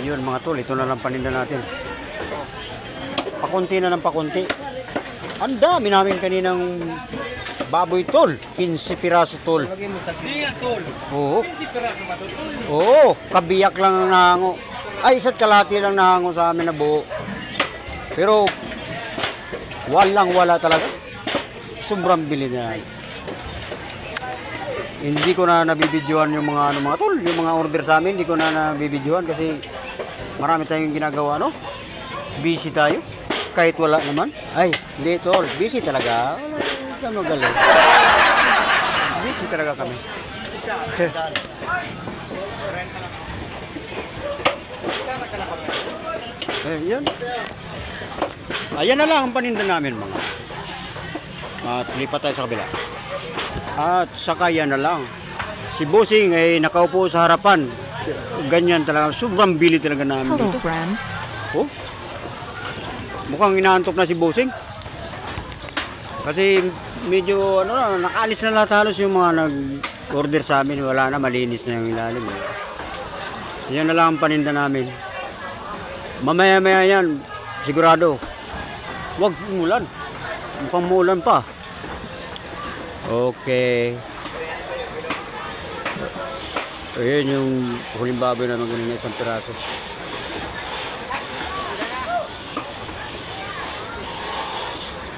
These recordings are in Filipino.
Yun mga tol, ito na lang paninda natin. Pakunti na ng pakunti. Ang dami namin kaninang baboy tol. 15 piraso tol. Oo. Oo, kabiyak lang ang nahango. Ay, isa't kalahati lang nahango sa amin na buo. Pero walang wala talaga. Sobrang bili na. Hindi ko na nabibidyohan yung mga mga tol, yung mga order sa amin, hindi ko na nabibidyohan kasi marami tayong ginagawa, no? Busy tayo. Kahit wala naman. Ay, hindi tol, busy talaga. Wala kang magaling. Busy talaga kami. Yan. Ayan na lang ang paninda namin mga. At lipat tayo sa kabila. At saka yan na lang. Si Bossing ay nakaupo sa harapan. Ganyan talaga. Sobrang bili talaga namin Hello, dito. friend. Oh? Mukhang inaantok na si Bossing. Kasi medyo nakaalis na lahat halos yung mga nag-order sa amin. Wala na, malinis na yung ilalim. Yan na lang ang paninda namin. Mamaya-maya yan, sigurado. Huwag umulan. Mukhang muulan pa. Okay. Ayan yung huling baboy na magaling na isang piraso.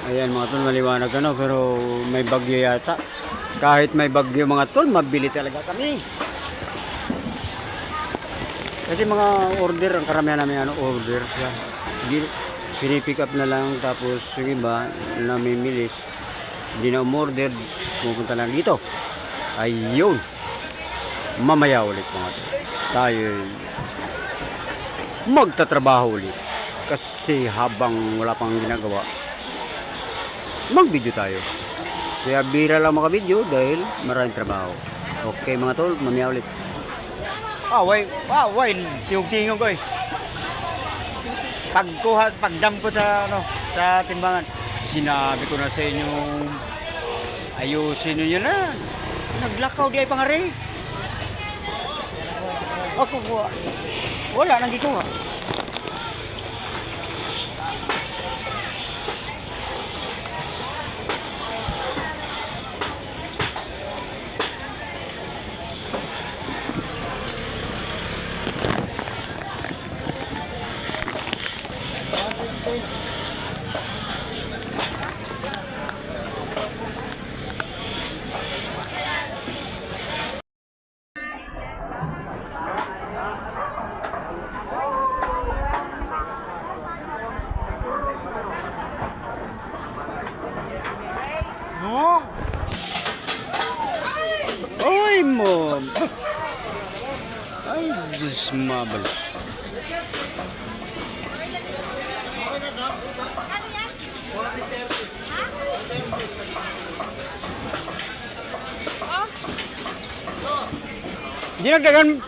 Ayan mga tol, maliwanag pero may bagyo yata. Kahit may bagyo mga tol, mabili talaga kami. Kasi mga order, ang karamihan namin order siya. Pinipick up na lang tapos yung iba namimilis. Hindi na umorder, pupunta lang dito. Ayun. Mamaya ulit mga tol. Tayo magtatrabaho ulit. Kasi habang wala pang ginagawa, mag-video tayo. Kaya bira lang makabidyo dahil maraming trabaho. Okay mga tol, mamaya ulit. Why, tingog ko eh. Pagdampo sa sa timbangan. Sinabi ko na sa inyo, ayusin nyo na. Naglakaw di ay pangari. Ako wala nang gikuha. Oy, mom. Ay, Diyos mabalos. Dinagdagan